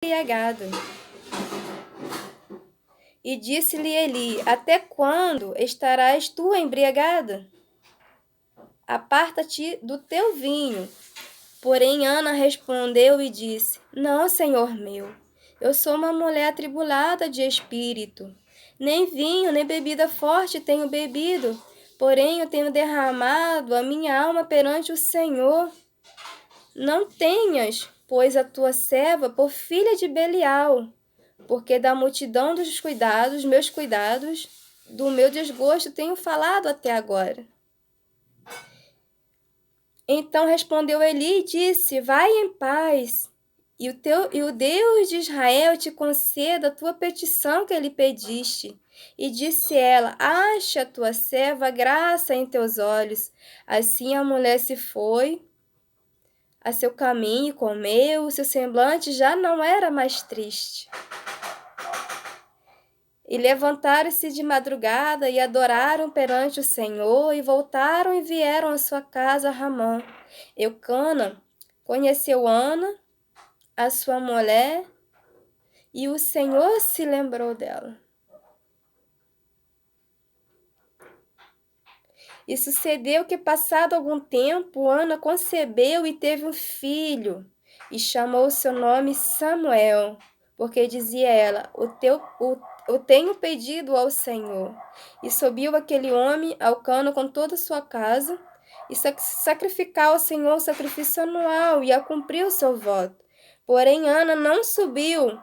embriagado. E disse-lhe Eli: Até quando estarás tu embriagada? Aparta-te do teu vinho. Porém Ana respondeu e disse: Não, senhor meu, eu sou uma mulher atribulada de espírito. Nem vinho, nem bebida forte tenho bebido, porém eu tenho derramado a minha alma perante o Senhor. Não tenhas, pois, a tua serva por filha de Belial, porque da multidão dos cuidados, meus cuidados, do meu desgosto tenho falado até agora. Então respondeu Eli e disse: Vai em paz, e o Deus de Israel te conceda a tua petição que lhe pediste. E disse ela: Acha a tua serva graça em teus olhos. Assim a mulher se foi a seu caminho e comeu, o seu semblante já não era mais triste. E levantaram-se de madrugada e adoraram perante o Senhor, e voltaram e vieram à sua casa a Ramã. Eucana conheceu Ana, a sua mulher, e o Senhor se lembrou dela. E sucedeu que, passado algum tempo, Ana concebeu e teve um filho, e chamou seu nome Samuel, porque dizia ela: Eu tenho pedido ao Senhor. E subiu aquele homem ao Cano com toda a sua casa, e sacrificar ao Senhor o sacrifício anual, e a cumprir o seu voto. Porém Ana não subiu,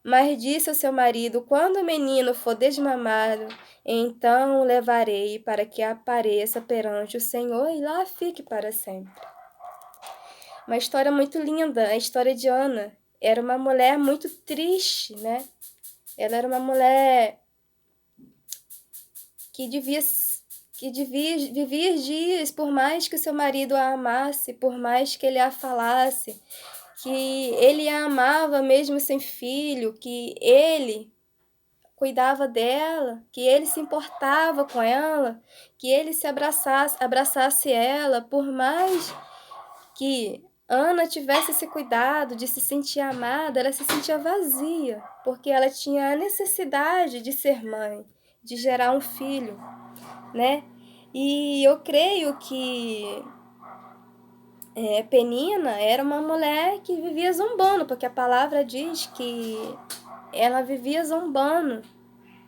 mas disse ao seu marido: Quando o menino for desmamado, então o levarei para que apareça perante o Senhor e lá fique para sempre. Uma história muito linda, a história de Ana. Era uma mulher muito triste, né? Ela era uma mulher que vivia os dias, por mais que o seu marido a amasse, por mais que ele a falasse, que ele a amava mesmo sem filho, que ele cuidava dela, que ele se importava com ela, que ele abraçasse ela, por mais que Ana tivesse esse cuidado de se sentir amada, ela se sentia vazia, porque ela tinha a necessidade de ser mãe, de gerar um filho, né? E eu creio que Penina era uma mulher que vivia zombando, porque a palavra diz que ela vivia zombando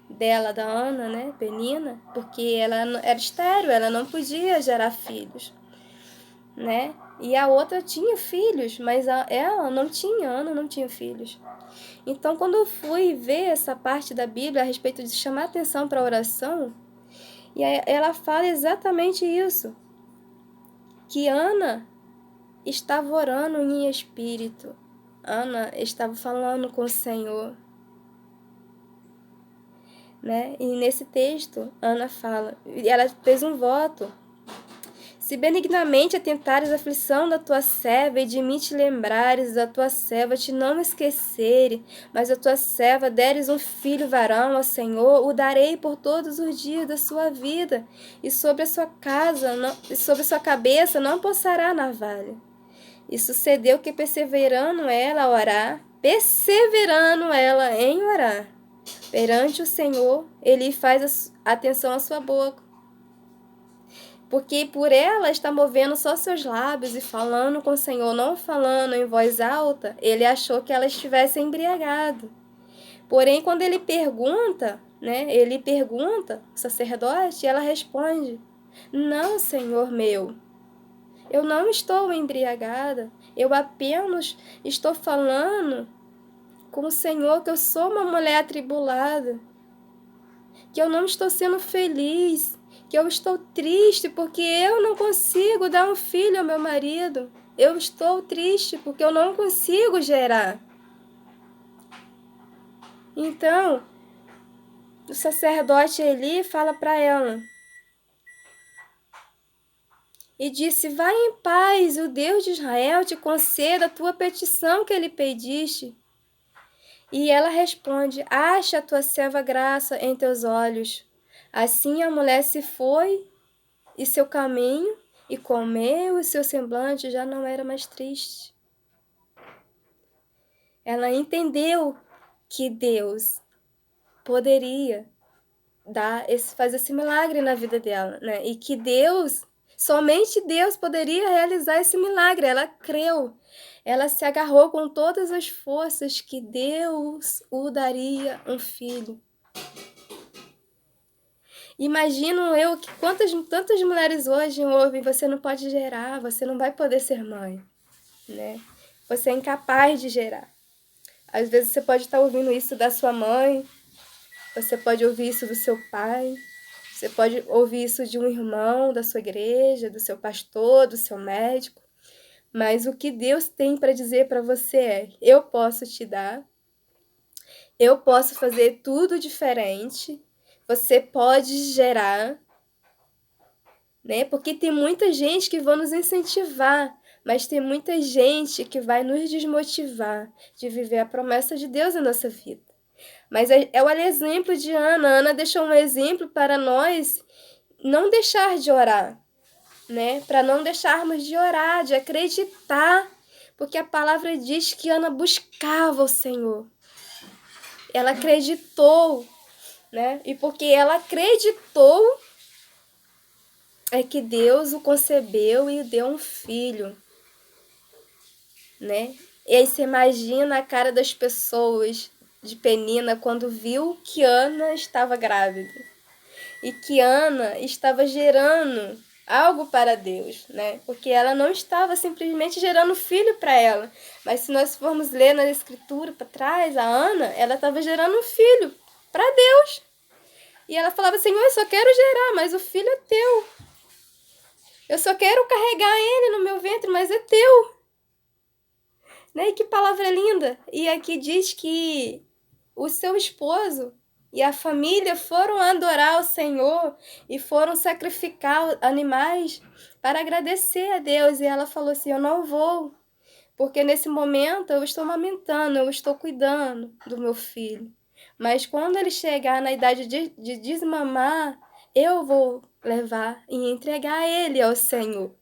dela, da Ana, né, Penina, porque ela era estéril, ela não podia gerar filhos, né? E a outra tinha filhos, mas ela não tinha, Ana não tinha filhos. Então, quando eu fui ver essa parte da Bíblia a respeito de chamar atenção para a oração, e ela fala exatamente isso, que Ana estava orando em espírito, Ana estava falando com o Senhor, né? E nesse texto, Ana fala, ela fez um voto: se benignamente atentares a aflição da tua serva, e de mim te lembrares, da tua serva te não esqueceres, mas a tua serva deres um filho varão ao Senhor, o darei por todos os dias da sua vida, e sobre a sua casa, e sobre a sua cabeça não passará navalha. E sucedeu que, perseverando ela em orar, perante o Senhor, ele faz atenção à sua boca, porque por ela está movendo só seus lábios e falando com o Senhor, não falando em voz alta, ele achou que ela estivesse embriagada. Porém, quando ele pergunta, o sacerdote, ela responde: Não, Senhor meu, eu não estou embriagada, eu apenas estou falando com o Senhor que eu sou uma mulher atribulada, que eu não estou sendo feliz, que eu estou triste porque eu não consigo dar um filho ao meu marido. Eu estou triste porque eu não consigo gerar. Então, o sacerdote Eli fala para ela e disse: Vai em paz, o Deus de Israel te conceda a tua petição que lhe pediste. E ela responde: Acha a tua serva graça em teus olhos. Assim a mulher se foi e seu caminho, e comeu, e seu semblante já não era mais triste. Ela entendeu que Deus poderia fazer esse milagre na vida dela, né? E que somente Deus poderia realizar esse milagre. Ela creu, ela se agarrou com todas as forças que Deus o daria um filho. Imagino eu que tantas mulheres hoje ouvem: você não pode gerar, você não vai poder ser mãe, né? Você é incapaz de gerar. Às vezes você pode estar ouvindo isso da sua mãe, você pode ouvir isso do seu pai, você pode ouvir isso de um irmão da sua igreja, do seu pastor, do seu médico. Mas o que Deus tem para dizer para você é: eu posso te dar, eu posso fazer tudo diferente, você pode gerar, né? Porque tem muita gente que vai nos incentivar, mas tem muita gente que vai nos desmotivar de viver a promessa de Deus na nossa vida. Mas é o exemplo de Ana. Ana deixou um exemplo para nós não deixar de orar, né? Para não deixarmos de orar, de acreditar, porque a palavra diz que Ana buscava o Senhor. Ela acreditou, né? E porque ela acreditou, é que Deus o concebeu e deu um filho, né? E aí você imagina a cara das pessoas de Penina quando viu que Ana estava grávida e que Ana estava gerando algo para Deus, né? Porque ela não estava simplesmente gerando filho para ela, mas se nós formos ler na escritura para trás, a Ana, ela estava gerando um filho para Deus. E ela falava: Senhor, eu só quero gerar, mas o filho é teu. Eu só quero carregar ele no meu ventre, mas é teu. Né? E que palavra linda! E aqui diz que o seu esposo e a família foram adorar o Senhor e foram sacrificar animais para agradecer a Deus. E ela falou assim: eu não vou, porque nesse momento eu estou amamentando, eu estou cuidando do meu filho. Mas quando ele chegar na idade de desmamar, eu vou levar e entregar ele ao Senhor.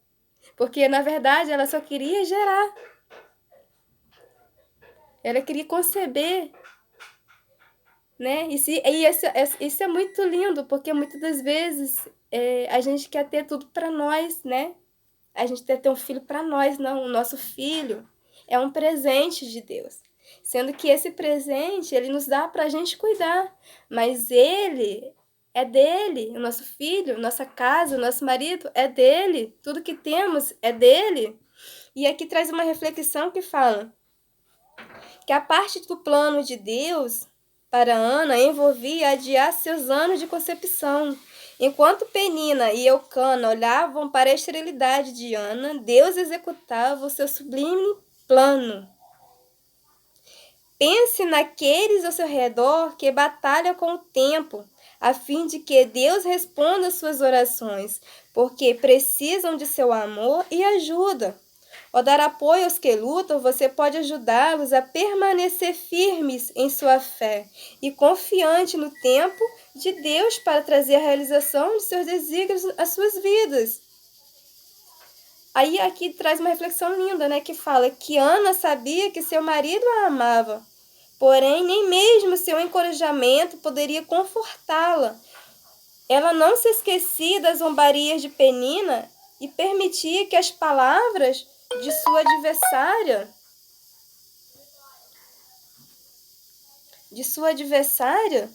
Porque, na verdade, ela só queria gerar. Ela queria conceber, né? Isso é muito lindo, porque muitas das vezes a gente quer ter tudo para nós, né? A gente quer ter um filho para nós. Não, o nosso filho é um presente de Deus. Sendo que esse presente, ele nos dá para a gente cuidar. Mas ele é dele, o nosso filho, nossa casa, o nosso marido é dele. Tudo que temos é dele. E aqui traz uma reflexão que fala que a parte do plano de Deus para Ana envolvia adiar seus anos de concepção. Enquanto Penina e Eucana olhavam para a esterilidade de Ana, Deus executava o seu sublime plano. Pense naqueles ao seu redor que batalham com o tempo, a fim de que Deus responda às suas orações, porque precisam de seu amor e ajuda. Ao dar apoio aos que lutam, você pode ajudá-los a permanecer firmes em sua fé e confiante no tempo de Deus para trazer a realização de seus desígnios às suas vidas. Aí aqui traz uma reflexão linda, né, que fala que Ana sabia que seu marido a amava, porém nem mesmo seu encorajamento poderia confortá-la. Ela não se esquecia das zombarias de Penina e permitia que as palavras de sua adversária,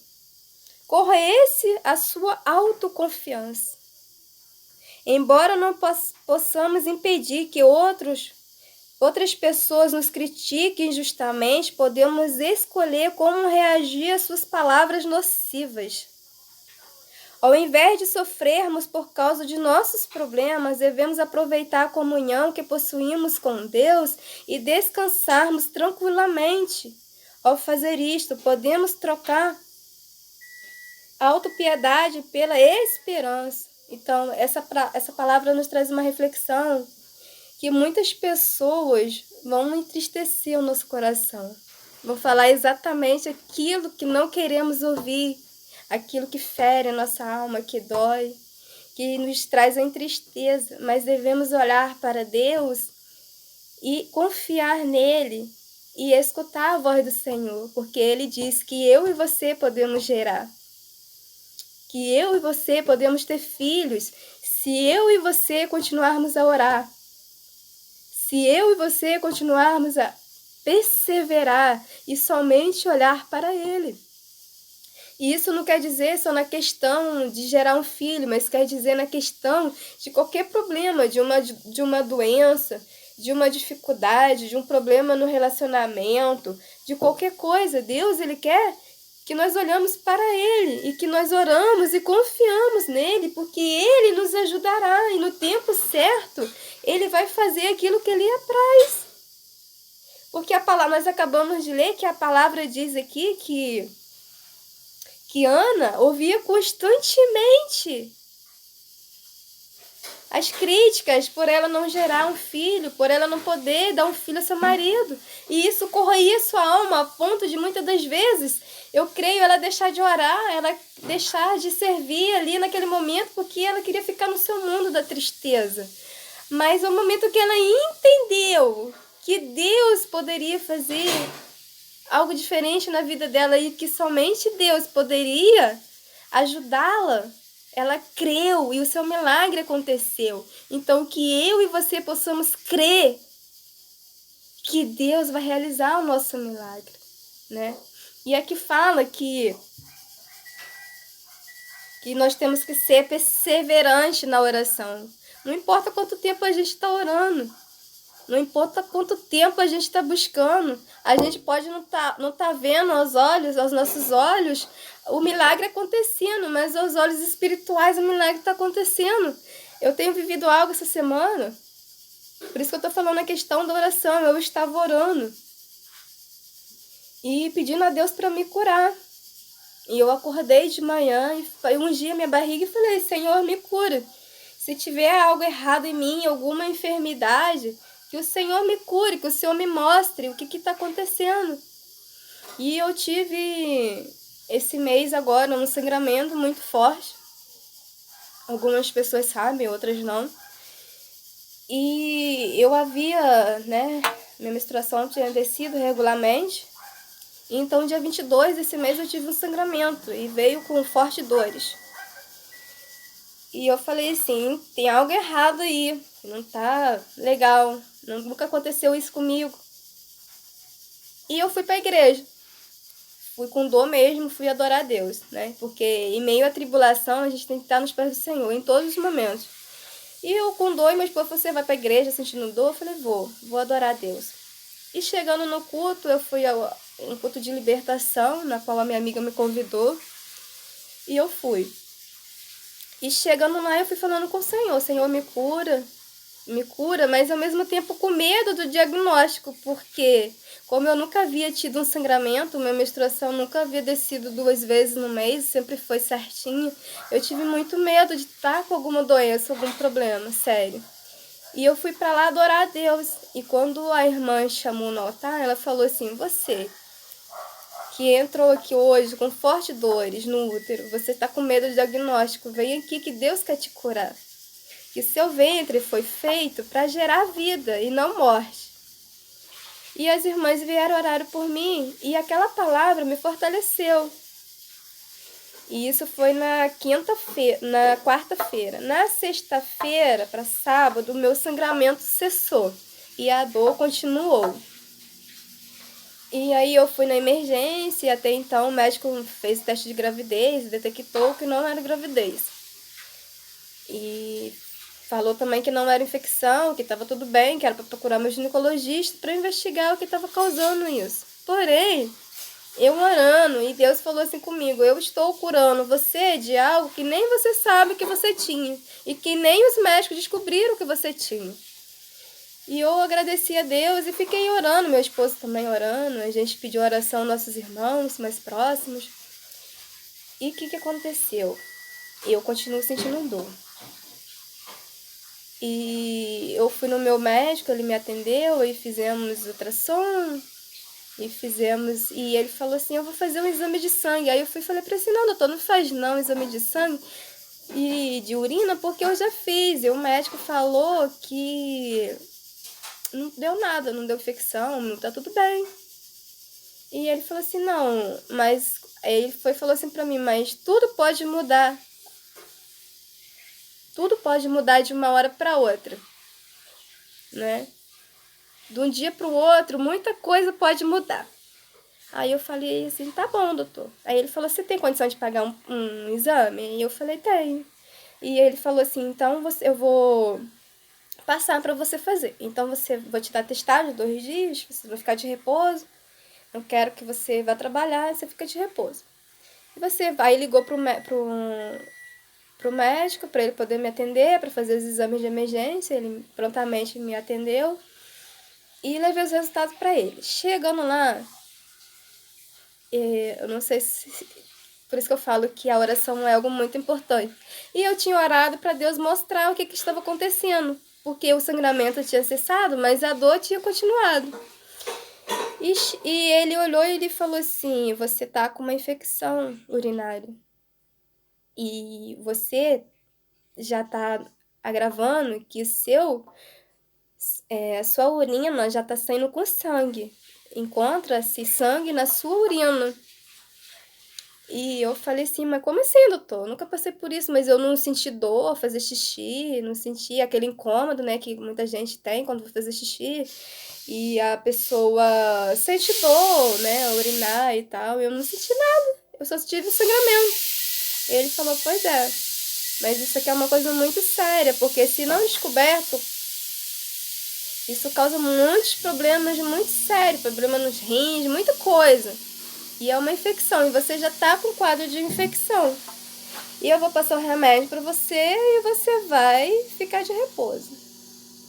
corroesse a sua autoconfiança. Embora não possamos impedir que outras pessoas nos critiquem injustamente, podemos escolher como reagir às suas palavras nocivas. Ao invés de sofrermos por causa de nossos problemas, devemos aproveitar a comunhão que possuímos com Deus e descansarmos tranquilamente. Ao fazer isto, podemos trocar a autopiedade pela esperança. Então, essa palavra nos traz uma reflexão que muitas pessoas vão entristecer o nosso coração. Vão falar exatamente aquilo que não queremos ouvir, aquilo que fere a nossa alma, que dói, que nos traz a tristeza, mas devemos olhar para Deus e confiar nele e escutar a voz do Senhor, porque Ele diz que eu e você podemos gerar, que eu e você podemos ter filhos, se eu e você continuarmos a orar, se eu e você continuarmos a perseverar e somente olhar para Ele. E isso não quer dizer só na questão de gerar um filho, mas quer dizer na questão de qualquer problema, de uma doença, de uma dificuldade, de um problema no relacionamento, de qualquer coisa. Deus, Ele quer que nós olhamos para Ele e que nós oramos e confiamos nele, porque Ele nos ajudará e no tempo certo Ele vai fazer aquilo que Ele apraz. Porque a palavra, nós acabamos de ler que a palavra diz aqui que Ana ouvia constantemente as críticas por ela não gerar um filho, por ela não poder dar um filho a seu marido. E isso corroía sua alma a ponto de muitas das vezes, eu creio, ela deixar de orar, ela deixar de servir ali naquele momento, porque ela queria ficar no seu mundo da tristeza. Mas ao momento que ela entendeu que Deus poderia fazer algo diferente na vida dela e que somente Deus poderia ajudá-la, ela creu e o seu milagre aconteceu. Então, que eu e você possamos crer que Deus vai realizar o nosso milagre, né? E aqui fala que nós temos que ser perseverantes na oração. Não importa quanto tempo a gente está orando. Não importa quanto tempo a gente está buscando, a gente pode não tá vendo aos nossos olhos, o milagre acontecendo, mas aos olhos espirituais o milagre está acontecendo. Eu tenho vivido algo essa semana, por isso que eu estou falando a questão da oração. Eu estava orando e pedindo a Deus para me curar. E eu acordei de manhã e ungi a minha barriga e falei: Senhor, me cura. Se tiver algo errado em mim, alguma enfermidade, que o Senhor me cure, que o Senhor me mostre o que está acontecendo. E eu tive esse mês agora um sangramento muito forte. Algumas pessoas sabem, outras não. E eu havia, minha menstruação tinha descido regularmente. Então, dia 22 desse mês eu tive um sangramento e veio com fortes dores. E eu falei assim, tem algo errado aí, não tá legal, nunca aconteceu isso comigo. E eu fui pra igreja, fui com dor mesmo, fui adorar a Deus, né? Porque em meio à tribulação a gente tem que estar nos pés do Senhor, em todos os momentos. E eu com dor, e meu esposo, você vai pra igreja sentindo dor? Eu falei, vou adorar a Deus. E chegando no culto, eu fui a um culto de libertação, na qual a minha amiga me convidou, e eu fui. E chegando lá, eu fui falando com o Senhor, Senhor, me cura, mas ao mesmo tempo com medo do diagnóstico, porque como eu nunca havia tido um sangramento, minha menstruação nunca havia descido 2 vezes no mês, sempre foi certinho, eu tive muito medo de estar com alguma doença, algum problema, sério. E eu fui para lá adorar a Deus, e quando a irmã chamou no altar, ela falou assim, você que entrou aqui hoje com fortes dores no útero, você está com medo do diagnóstico, vem aqui que Deus quer te curar. Que seu ventre foi feito para gerar vida e não morte. E as irmãs vieram orar por mim e aquela palavra me fortaleceu. E isso foi na quarta-feira. Na sexta-feira, para sábado, o meu sangramento cessou e a dor continuou. E aí eu fui na emergência e até então o médico fez o teste de gravidez, detectou que não era gravidez. E falou também que não era infecção, que estava tudo bem, que era para procurar meu ginecologista para investigar o que estava causando isso. Porém, eu orando e Deus falou assim comigo, eu estou curando você de algo que nem você sabe que você tinha e que nem os médicos descobriram que você tinha. E eu agradeci a Deus e fiquei orando, meu esposo também orando, a gente pediu oração aos nossos irmãos mais próximos. E o que aconteceu? Eu continuo sentindo dor. E eu fui no meu médico, ele me atendeu e fizemos ultrassom. E ele falou assim, eu vou fazer um exame de sangue. Aí eu fui e falei para ele assim, não, doutor, não faz não exame de sangue e de urina, porque eu já fiz. E o médico falou que não deu nada, não deu infecção, tá tudo bem. E ele falou assim, não, mas... Aí ele falou assim pra mim, mas tudo pode mudar. Tudo pode mudar de uma hora para outra, né? De um dia para o outro, muita coisa pode mudar. Aí eu falei assim, tá bom, doutor. Aí ele falou, você tem condição de pagar um exame? E eu falei, tenho. E ele falou assim, então eu vou passar para você fazer. Então vou te dar testagem de 2 dias, você vai ficar de repouso. Não quero que você vá trabalhar, você fica de repouso. E você vai, ligou pro médico para ele poder me atender, para fazer os exames de emergência. Ele prontamente me atendeu e levei os resultados para ele. Chegando lá, eu não sei se... Por isso que eu falo que a oração é algo muito importante. E eu tinha orado para Deus mostrar o que estava acontecendo, porque o sangramento tinha cessado, mas a dor tinha continuado. E ele olhou e ele falou assim, você tá com uma infecção urinária. E você já tá agravando que a sua urina já tá saindo com sangue. Encontra-se sangue na sua urina. E eu falei assim, mas como assim, doutor? Eu nunca passei por isso, mas eu não senti dor fazer xixi, não senti aquele incômodo, né, que muita gente tem quando vai fazer xixi. E a pessoa sente dor, né, urinar e tal. Eu não senti nada, eu só tive sangramento. Ele falou, pois é, mas isso aqui é uma coisa muito séria, porque se não descoberto, isso causa muitos problemas muito sérios, problema nos rins, muita coisa. E é uma infecção, e você já tá com quadro de infecção. E eu vou passar o remédio para você e você vai ficar de repouso.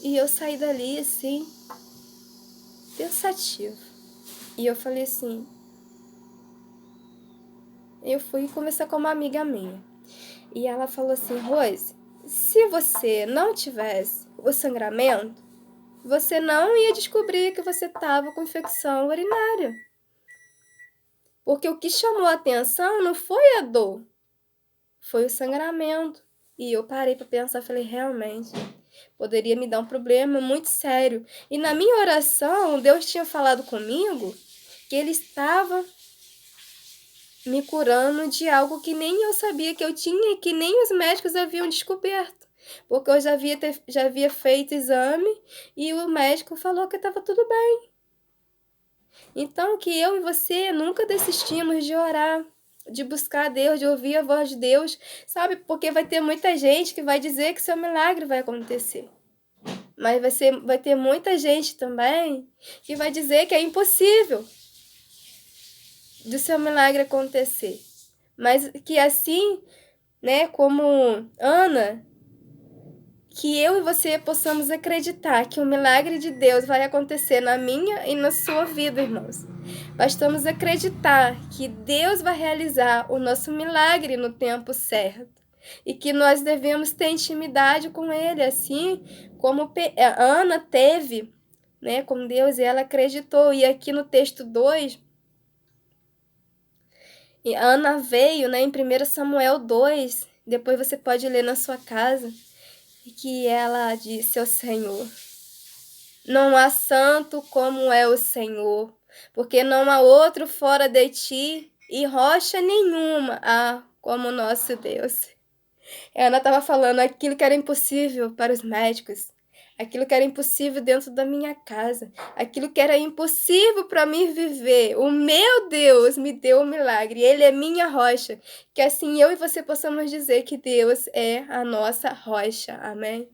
E eu saí dali, assim, pensativa. E eu falei assim... Eu fui conversar com uma amiga minha. E ela falou assim, Rose, se você não tivesse o sangramento, você não ia descobrir que você estava com infecção urinária. Porque o que chamou a atenção não foi a dor, foi o sangramento. E eu parei para pensar, falei, realmente, poderia me dar um problema muito sério. E na minha oração, Deus tinha falado comigo que Ele estava me curando de algo que nem eu sabia que eu tinha e que nem os médicos haviam descoberto. Porque eu já havia feito exame e o médico falou que estava tudo bem. Então, que eu e você nunca desistimos de orar, de buscar a Deus, de ouvir a voz de Deus, sabe? Porque vai ter muita gente que vai dizer que seu milagre vai acontecer. Mas vai ter muita gente também que vai dizer que é impossível do seu milagre acontecer. Mas que assim, né, como Ana, que eu e você possamos acreditar que o milagre de Deus vai acontecer na minha e na sua vida, irmãos. Bastamos acreditar que Deus vai realizar o nosso milagre no tempo certo. E que nós devemos ter intimidade com Ele, assim como Ana teve, né, com Deus, e ela acreditou. E aqui no texto 2, e Ana veio, né, em 1 Samuel 2, depois você pode ler na sua casa, que ela disse ao Senhor, não há santo como é o Senhor, porque não há outro fora de ti, e rocha nenhuma há como nosso Deus. Ana estava falando aquilo que era impossível para os médicos, aquilo que era impossível dentro da minha casa, aquilo que era impossível para mim viver. O meu Deus me deu um milagre, Ele é minha rocha. Que assim eu e você possamos dizer que Deus é a nossa rocha. Amém?